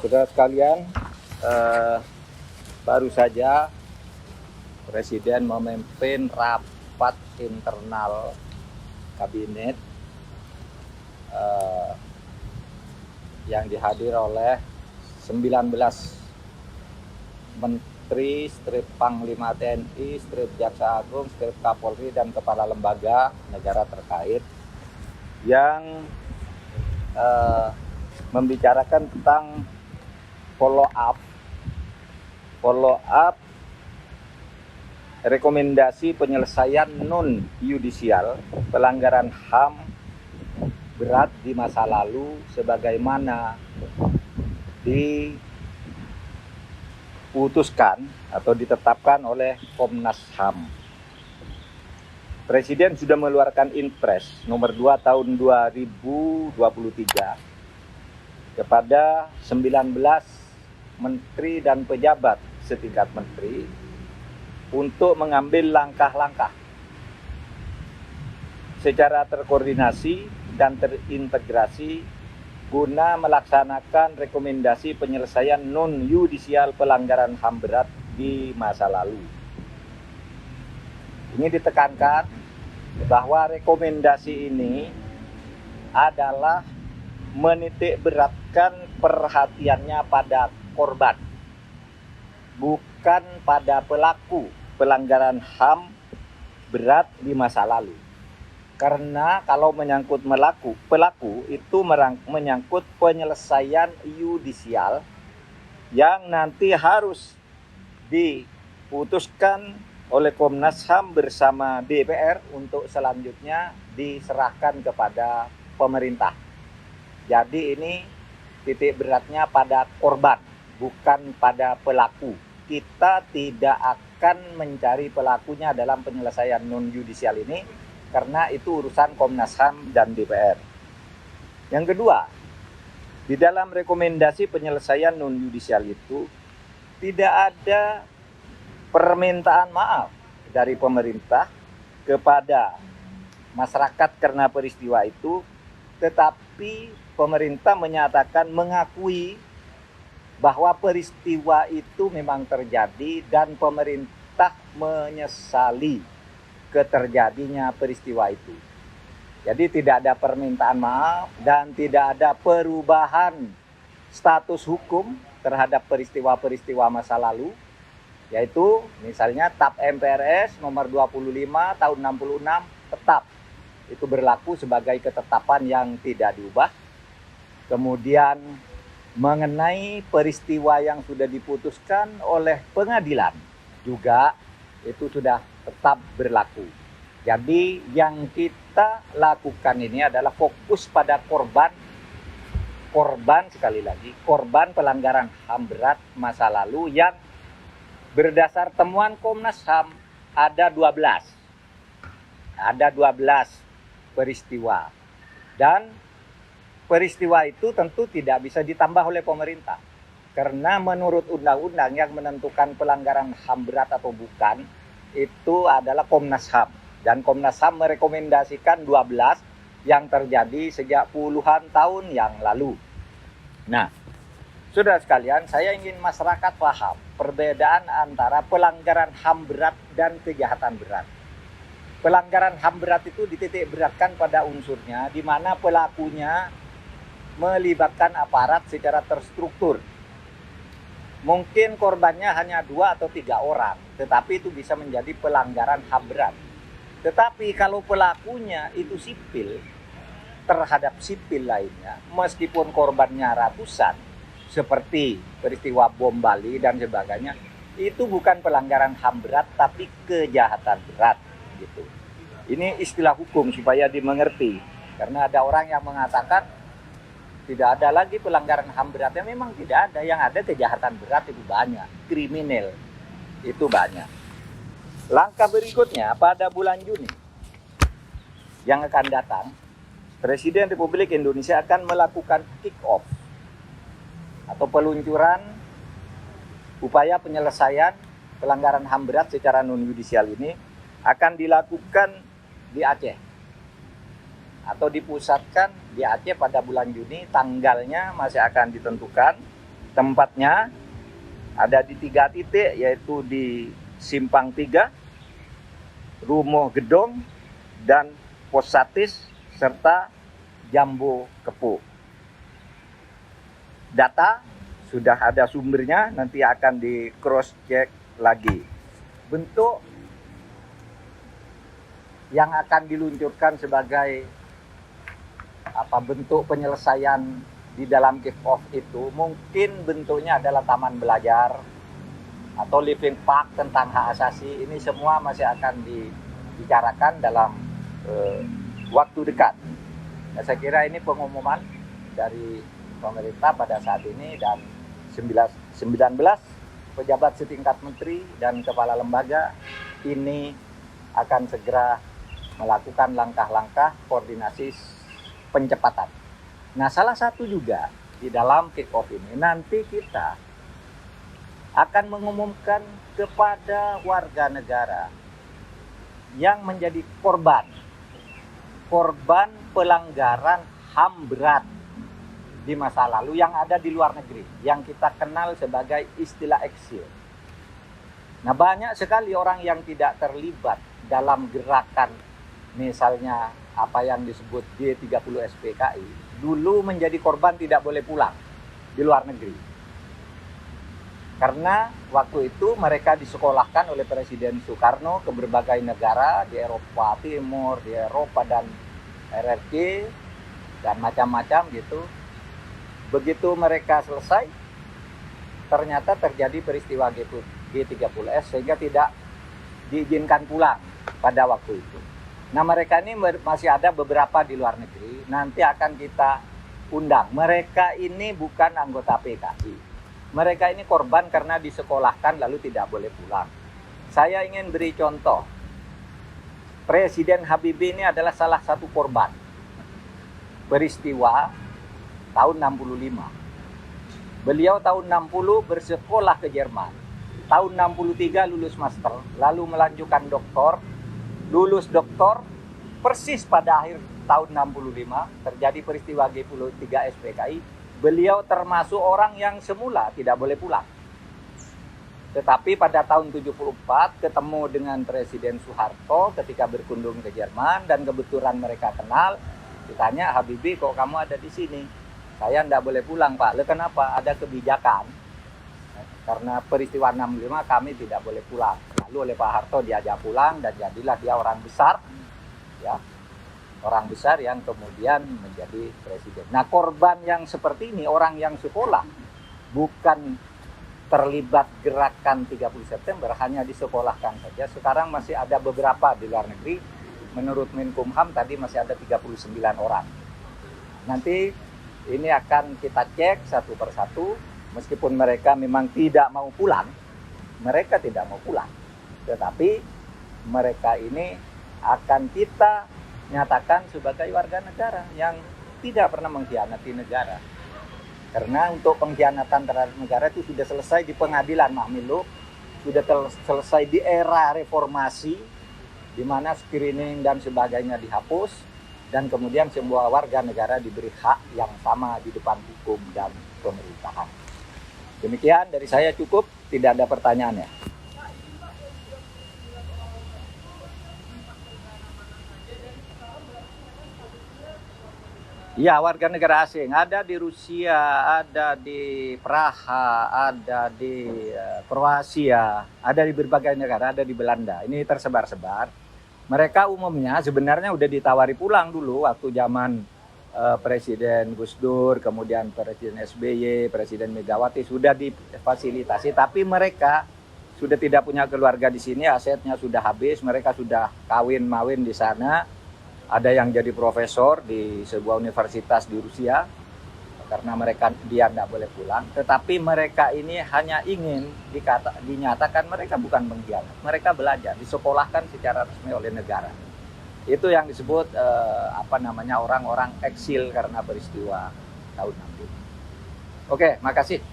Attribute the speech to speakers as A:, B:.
A: Saudara sekalian, baru saja Presiden memimpin rapat internal kabinet yang dihadiri oleh 19 Menteri, Strip Panglima TNI, Strip Jaksa Agung, Strip Kapolri, dan Kepala Lembaga Negara terkait yang membicarakan tentang follow up rekomendasi penyelesaian non yudisial pelanggaran HAM berat di masa lalu sebagaimana diputuskan atau ditetapkan oleh Komnas HAM. Presiden sudah mengeluarkan Inpres nomor 2 tahun 2023 kepada 19 menteri dan pejabat setingkat menteri untuk mengambil langkah-langkah secara terkoordinasi dan terintegrasi guna melaksanakan rekomendasi penyelesaian non-yudisial pelanggaran HAM berat di masa lalu. Ini ditekankan bahwa rekomendasi ini adalah menitik beratkan perhatiannya pada korban, bukan pada pelaku pelanggaran HAM berat di masa lalu. Karena kalau menyangkut pelaku itu menyangkut penyelesaian yudisial yang nanti harus diputuskan oleh Komnas HAM bersama DPR untuk selanjutnya diserahkan kepada pemerintah. Jadi ini titik beratnya pada korban, bukan pada pelaku. Kita tidak akan mencari pelakunya dalam penyelesaian non-yudisial ini karena itu urusan Komnas HAM dan DPR. Yang kedua, di dalam rekomendasi penyelesaian non-yudisial itu tidak ada permintaan maaf dari pemerintah kepada masyarakat karena peristiwa itu, tetapi pemerintah menyatakan mengakui bahwa peristiwa itu memang terjadi dan pemerintah menyesali keterjadinya peristiwa itu. Jadi tidak ada permintaan maaf dan tidak ada perubahan status hukum terhadap peristiwa-peristiwa masa lalu, yaitu misalnya TAP MPRS nomor 25 tahun 66 tetap itu berlaku sebagai ketetapan yang tidak diubah. Kemudian mengenai peristiwa yang sudah diputuskan oleh pengadilan juga itu sudah tetap berlaku. Jadi yang kita lakukan ini adalah fokus pada korban sekali lagi, korban pelanggaran HAM berat masa lalu yang berdasar temuan Komnas HAM ada 12 peristiwa. Dan peristiwa itu tentu tidak bisa ditambah oleh pemerintah. Karena menurut undang-undang yang menentukan pelanggaran HAM berat atau bukan, itu adalah Komnas HAM. Dan Komnas HAM merekomendasikan 12 yang terjadi sejak puluhan tahun yang lalu. Nah, saudara sekalian, saya ingin masyarakat paham perbedaan antara pelanggaran HAM berat dan kejahatan berat. Pelanggaran HAM berat itu dititik beratkan pada unsurnya di mana pelakunya melibatkan aparat secara terstruktur. Mungkin korbannya hanya 2 atau 3 orang, tetapi itu bisa menjadi pelanggaran HAM berat. Tetapi kalau pelakunya itu sipil, terhadap sipil lainnya, meskipun korbannya ratusan, seperti peristiwa bom Bali dan sebagainya, itu bukan pelanggaran HAM berat, tapi kejahatan berat. Gitu. Ini istilah hukum supaya dimengerti, karena ada orang yang mengatakan tidak ada lagi pelanggaran HAM berat. Ya memang tidak ada, yang ada kejahatan berat itu banyak, kriminal itu banyak. Langkah berikutnya pada bulan Juni yang akan datang, Presiden Republik Indonesia akan melakukan kick-off atau peluncuran upaya penyelesaian pelanggaran HAM berat secara non-yudisial ini akan dilakukan di Aceh atau dipusatkan di Aceh pada bulan Juni. Tanggalnya masih akan ditentukan Tempatnya ada di 3 titik, yaitu di Simpang 3, Rumo Gedong, dan Pos Satis, serta Jambu Kepu. Data sudah ada sumbernya, nanti akan di cross check lagi. Bentuk yang akan diluncurkan sebagai bentuk penyelesaian di dalam kick off itu mungkin bentuknya adalah taman belajar atau living park tentang hak asasi. Ini semua masih akan dibicarakan dalam waktu dekat. Nah, saya kira ini pengumuman dari pemerintah pada saat ini, dan 19 pejabat setingkat menteri dan kepala lembaga ini akan segera melakukan langkah-langkah koordinasi pencepatan. Nah, salah satu juga di dalam kick off ini nanti kita akan mengumumkan kepada warga negara yang menjadi korban pelanggaran HAM berat di masa lalu yang ada di luar negeri, yang kita kenal sebagai istilah eksil. Nah, banyak sekali orang yang tidak terlibat dalam gerakan, misalnya apa yang disebut G30 SPKI, dulu menjadi korban tidak boleh pulang di luar negeri. Karena waktu itu mereka disekolahkan oleh Presiden Soekarno ke berbagai negara di Eropa Timur, di Eropa dan RRQ, dan macam-macam gitu. Begitu mereka selesai, ternyata terjadi peristiwa G30S sehingga tidak diizinkan pulang pada waktu itu. Nah, mereka ini masih ada beberapa di luar negeri, nanti akan kita undang. Mereka ini bukan anggota PKI. Mereka ini korban karena disekolahkan lalu tidak boleh pulang. Saya ingin beri contoh. Presiden Habibie ini adalah salah satu korban peristiwa tahun 65. Beliau tahun 60 bersekolah ke Jerman. Tahun 63 lulus master, lalu melanjutkan doktor. Lulus doktor, persis pada akhir tahun 65 terjadi peristiwa G30 SPKI. Beliau termasuk orang yang semula tidak boleh pulang. Tetapi pada tahun 74 ketemu dengan Presiden Soeharto ketika berkunjung ke Jerman, dan kebetulan mereka kenal. Ditanya, Habibie, kok kamu ada di sini? Saya tidak boleh pulang, Pak. Lalu kenapa? Ada kebijakan. Karena peristiwa 65 kami tidak boleh pulang. Lalu oleh Pak Harto diajak pulang, dan jadilah dia orang besar, ya, orang besar yang kemudian menjadi presiden. Nah, korban yang seperti ini, orang yang sekolah, bukan terlibat gerakan 30 September, hanya disekolahkan saja. Sekarang masih ada beberapa di luar negeri. Menurut Menkumham tadi masih ada 39 orang. Nanti ini akan kita cek satu persatu, meskipun mereka memang tidak mau pulang, mereka tidak mau pulang. Tetapi mereka ini akan kita nyatakan sebagai warga negara yang tidak pernah mengkhianati negara. Karena untuk pengkhianatan terhadap negara itu sudah selesai di pengadilan Mahmiluk, sudah selesai di era reformasi, di mana screening dan sebagainya dihapus, dan kemudian semua warga negara diberi hak yang sama di depan hukum dan pemerintahan. Demikian dari saya, cukup, tidak ada pertanyaannya. Ya, warga negara asing ada di Rusia, ada di Praha, ada di Kroasia, ada di berbagai negara, ada di Belanda. Ini tersebar-sebar. Mereka umumnya sebenarnya udah ditawari pulang dulu waktu zaman Presiden Gus Dur, kemudian Presiden SBY, Presiden Megawati, sudah difasilitasi. Tapi mereka sudah tidak punya keluarga di sini, asetnya sudah habis, mereka sudah kawin-mawin di sana. Ada yang jadi profesor di sebuah universitas di Rusia, karena dia tidak boleh pulang. Tetapi mereka ini hanya ingin dinyatakan mereka bukan pengkhianat. Mereka belajar, disekolahkan secara resmi oleh negara. Itu yang disebut orang-orang eksil karena peristiwa tahun 60. Oke, makasih.